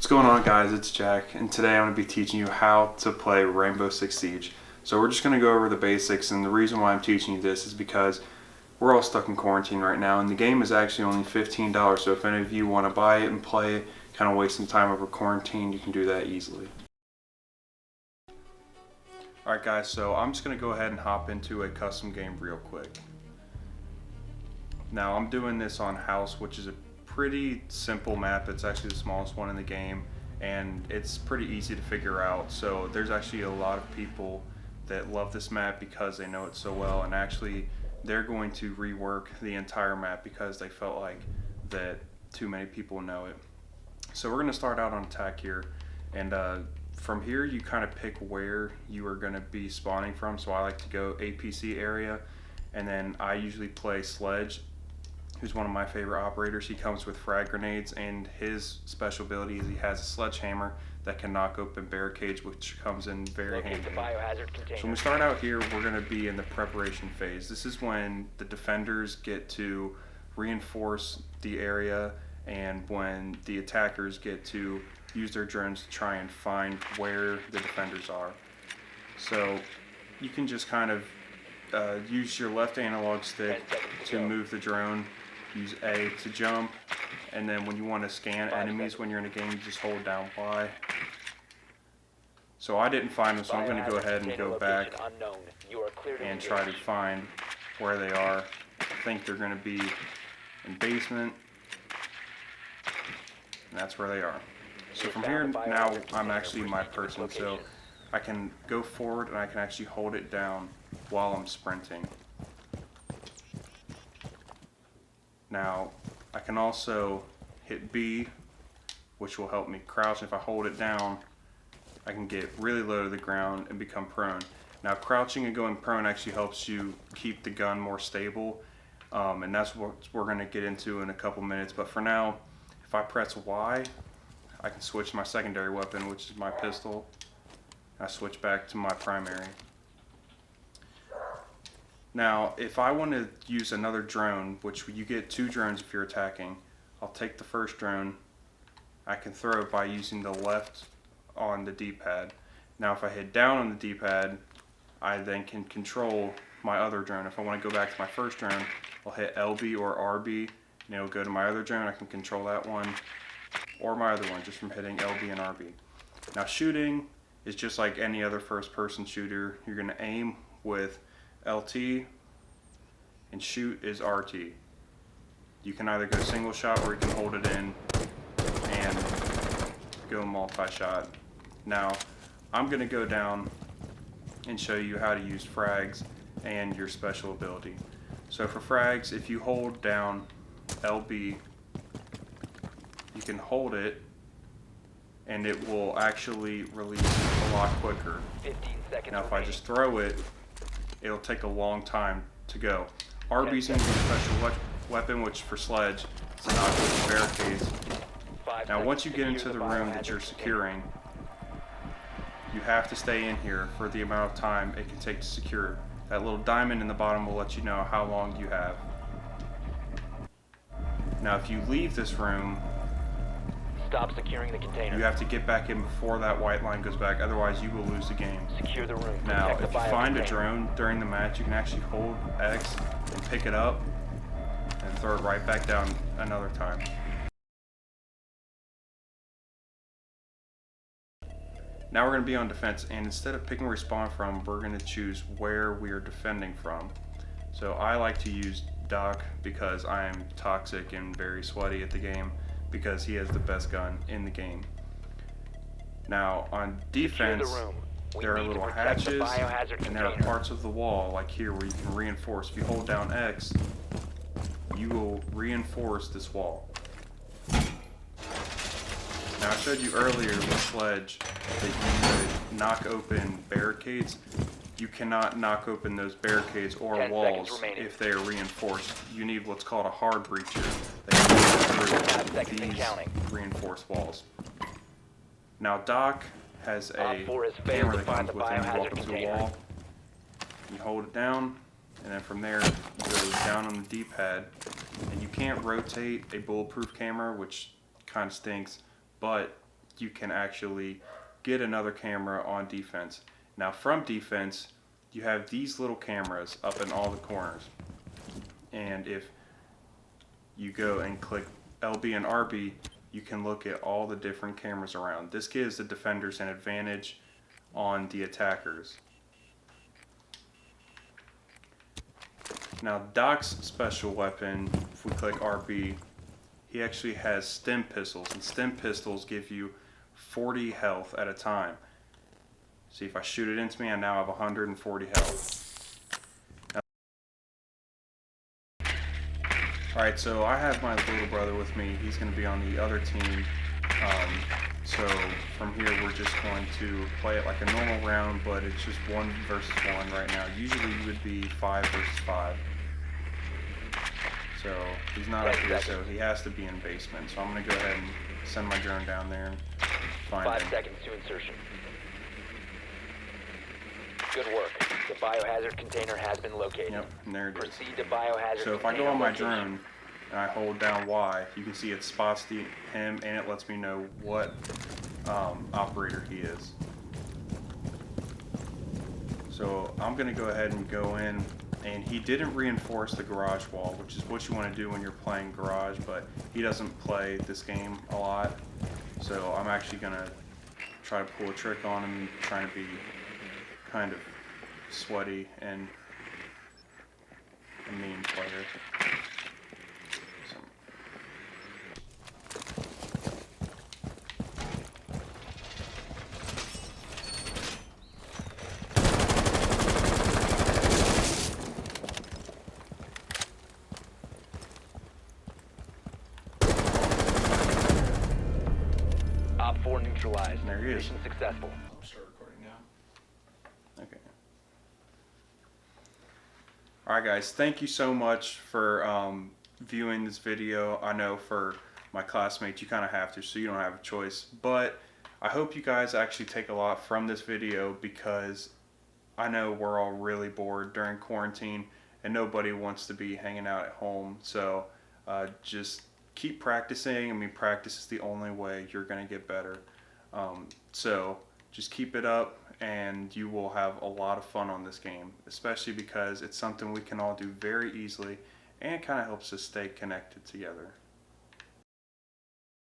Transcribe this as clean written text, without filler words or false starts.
What's going on, guys? It's Jack, and today I'm going to be teaching you how to play Rainbow Six Siege. So we're just going to go over the basics, and the reason why I'm teaching you this is because we're all stuck in quarantine right now, and the game is actually only $15, so if any of you want to buy it and play it, kind of waste some time over quarantine, you can do that easily. Alright guys, so I'm just going to go ahead and hop into a custom game real quick. Now I'm doing this on House, which is a pretty simple map. It's actually the smallest one in the game, and it's pretty easy to figure out. So there's actually a lot of people that love this map because they know it so well, and actually they're going to rework the entire map because they felt like that too many people know it. So we're going to start out on attack here, and from here you kind of pick where you are going to be spawning from. So I like to go APC area, and then I usually play Sledge, who's one of my favorite operators. He comes with frag grenades, and his special ability is he has a sledgehammer that can knock open barricades, which comes in very handy. So when we start out here, we're going to be in the preparation phase. This is when the defenders get to reinforce the area, and when the attackers get to use their drones to try and find where the defenders are. So you can just kind of use your left analog stick to move the drone, use A to jump, and then when you want to scan enemies when you're in a game, you just hold down Y. So I didn't find them, so I'm going to go ahead and go back and try to find where they are. I think they're going to be in basement, and that's where they are. So from here, now I'm actually my person, so I can go forward and I can actually hold it down while I'm sprinting. Now I can also hit B, which will help me crouch. If I hold it down, I can get really low to the ground and become prone. Now crouching and going prone actually helps you keep the gun more stable, and that's what we're going to get into in a couple minutes. But for now, if I press Y, I can switch to my secondary weapon, which is my pistol. I switch back to my primary. Now, if I want to use another drone, which you get 2 drones if you're attacking, I'll take the first drone. I can throw it by using the left on the D-pad. Now, if I hit down on the D-pad, I then can control my other drone. If I want to go back to my first drone, I'll hit LB or RB, and it'll go to my other drone. I can control that one or my other one just from hitting LB and RB. Now, shooting is just like any other first-person shooter. You're going to aim with LT, and shoot is RT. You can either go single shot or you can hold it in and go multi-shot. Now I'm going to go down and show you how to use frags and your special ability. So for frags, if you hold down LB, you can hold it and it will actually release a lot quicker. 15 seconds now if I just throw it, it'll take a long time to go. RB's going to be a special weapon, which for Sledge is knock open barricades. Now once you get into the room that you're securing, you have to stay in here for the amount of time it can take to secure. That little diamond in the bottom will let you know how long you have. Now if you leave this room, stop securing the container. you have to get back in before that white line goes back, otherwise you will lose the game. Secure the room. Now, Protect if the you find a container. drone during the match, you can actually hold X and pick it up and throw it right back down another time. Now we're going to be on defense, and instead of picking where we spawn from, we're going to choose where we are defending from. So I like to use Doc because I am toxic and very sweaty at the game, because he has the best gun in the game. Now on defense, there are little hatches and there are parts of the wall like here where you can reinforce. If you hold down X, you will reinforce this wall. Now I showed you earlier with Sledge that you could knock open barricades. You cannot knock open those barricades or 10 walls seconds remaining. if they are reinforced. You need what's called a hard breacher that can go 5 seconds through and these counting. reinforced walls. Now Doc has a Op 4 has failed camera to that find comes the with him. You biohazard walk up to the container. wall, you hold it down, and then from there you go down on the D-pad, and you can't rotate a bulletproof camera, which kind of stinks, but you can actually get another camera on defense. Now from defense, you have these little cameras up in all the corners. And if you go and click LB and RB, you can look at all the different cameras around. This gives the defenders an advantage on the attackers. Now Doc's special weapon, if we click RB, he actually has stim pistols, and stim pistols give you 40 health at a time. See, if I shoot it into me, I now have 140 health. Alright, so I have my little brother with me. He's going to be on the other team. So from here, we're just going to play it like a normal round, but it's just 1 versus 1 right now. Usually you would be 5 versus 5. So he's not up here, so he has to be in basement. So I'm going to go ahead and send my drone down there and find 5 him. seconds to insertion. Good work. The biohazard container has been located. Yep, and there it is. Proceed to biohazard So if I go container on my location. drone and I hold down Y, you can see it spots him and it lets me know what operator he is. So I'm going to go ahead and go in, and he didn't reinforce the garage wall, which is what you want to do when you're playing garage, but he doesn't play this game a lot. So I'm actually going to try to pull a trick on him, trying to be kind of sweaty and a mean player. So. Op 4 neutralized. There he is. Mission successful. I'll start recording now. Okay. Alright guys, thank you so much for viewing this video. I know for my classmates you kind of have to, so you don't have a choice. But I hope you guys actually take a lot from this video, because I know we're all really bored during quarantine and nobody wants to be hanging out at home. So just keep practicing. I mean, practice is the only way you're going to get better. So just keep it up, and you will have a lot of fun on this game, especially because it's something we can all do very easily, and it kind of helps us stay connected together.